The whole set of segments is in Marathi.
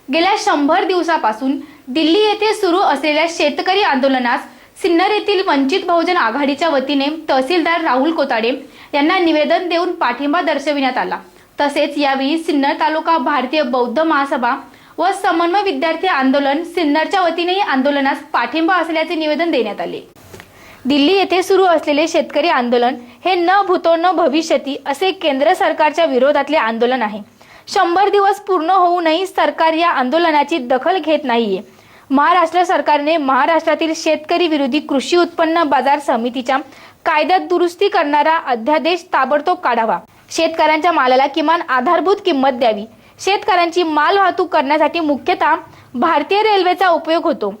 गेल्या 100 दिवसापासून दिल्ली येथे सुरू असलेल्या शेतकरी आंदोलनास सिन्नर येथील वंचित बहुजन आघाडीच्या वतीने तहसीलदार राहुल कोताडे यांना निवेदन देऊन पाठिंबा दर्शविण्यात आला। तसेच यावेळी सिन्नर तालुका भारतीय बौद्ध महासभा व समन्वय विद्यार्थी आंदोलन सिन्नरच्या वतीने आंदोलनास पाठिंबा असल्याचे निवेदन देण्यात आले। दिल्ली येथे सुरू असलेले शेतकरी आंदोलन हे न भूतो न भविष्यती असे केंद्र सरकारच्या विरोधातले आंदोलन आहे। 100 दिवस पूर्ण होऊनही सरकार या आंदोलनाची दखल घेत नाहीये। महाराष्ट्र सरकारने महाराष्ट्रातील शेतकरी विरोधी कृषी उत्पन्न बाजार समितीच्या कायद्यात दुरुस्ती करणारा अध्यादेश ताबडतोब काढावा। शेतकऱ्यांच्या मालाला किमान आधारभूत किंमत द्यावी। शेतकऱ्यांची माल वाहतूक करण्यासाठी मुख्यतः भारतीय रेल्वेचा उपयोग होतो।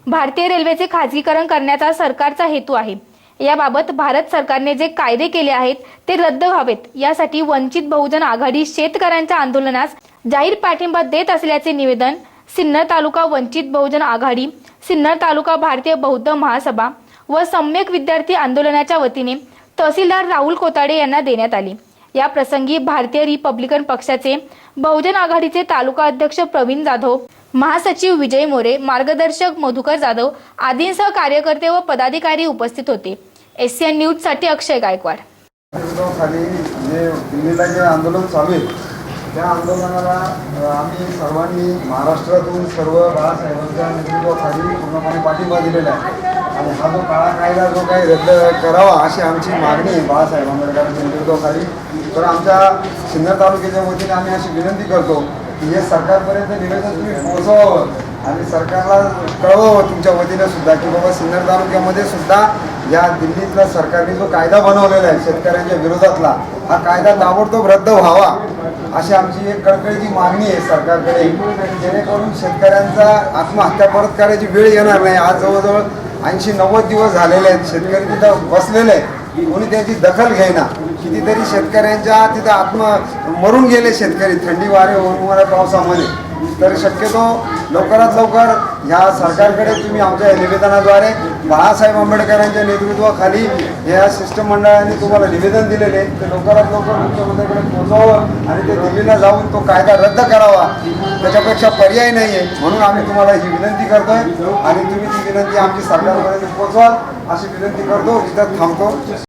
भारतीय रेल्वेचे खाजगीकरण करण्याचा सरकारचा हेतू आहे। याबाबत भारत सरकारने जे कायदे केले आहेत ते रद्द व्हावेत, यासाठी वंचित बहुजन आघाडी शेतकऱ्यांच्या आंदोलनास जाहीर पाठिंबा देत असल्याचे निवेदन सिन्नर तालुका वंचित बहुजन आघाडी, सिन्नर तालुका भारतीय बौद्ध महासभा व सम्यक विद्यार्थी आंदोलनाच्या वतीने तहसीलदार राहुल कोताडे यांना देण्यात आले। या प्रसंगी भारतीय रिपब्लिकन पक्षाचे बहुजन आघाडीचे तालुका अध्यक्ष प्रवीण जाधव, महासचिव विजय मोरे, मार्गदर्शक मधुकर जाधव आदींसह कार्यकर्ते व पदाधिकारी उपस्थित होते। एससीएन न्यूज साठी अक्षय गायकवाड। खाली जे दिल्लीला जे आंदोलन चालू आहे त्या आंदोलनाला आम्ही सर्वांनी महाराष्ट्रातून सर्व बाळासाहेबांच्या नेतृत्वाखाली पूर्णपणे पाठिंबा दिलेला आहे आणि हा जो काळा कायदा जो काही रद्द करावा अशी आमची मागणी आहे बाळासाहेब आंबेडकरांच्या नेतृत्वाखाली। तर आमच्या सिन्नर तालुक्याच्या वतीने आम्ही अशी विनंती करतो की हे सरकारपर्यंत निवेदन तुम्ही पोहोचवावं आणि सरकारला कळवावं तुमच्या वतीने सुद्धा की बाबा सिन्नर तालुक्यामध्ये सुद्धा या दिल्लीतला सरकारने जो कायदा बनवलेला आहे शेतकऱ्यांच्या विरोधातला, हा कायदा ताबडतोब रद्द व्हावा अशी आमची एक कळकळीची मागणी आहे सरकारकडे, जेणेकरून शेतकऱ्यांचा आत्महत्या परत करायची वेळ येणार नाही। आज जवळजवळ 80-90 दिवस झालेले आहेत, शेतकरी तिथं बसलेले आहेत, कोणी त्याची दखल घेईना। कितीतरी शेतकऱ्यांच्या तिथं मरून गेले शेतकरी थंडी वारे उन्हाळ्या पावसामध्ये। तर शक्यतो लवकरात लवकर ह्या सरकारकडे तुम्ही आमच्या निवेदनाद्वारे बाळासाहेब आंबेडकरांच्या नेतृत्वाखाली या शिष्टमंडळाने तुम्हाला निवेदन दिलेले ते लवकरात लवकर मुख्यमंत्र्यांकडे पोहोचवावं आणि ते दिल्लीला जाऊन तो कायदा रद्द करावा, त्याच्यापेक्षा पर्याय नाही आहे। म्हणून आम्ही तुम्हाला ही विनंती करतोय आणि तुम्ही ती विनंती आमची सरकारपर्यंत पोहोचवाल अशी विनंती करतो। इथं थांबतो।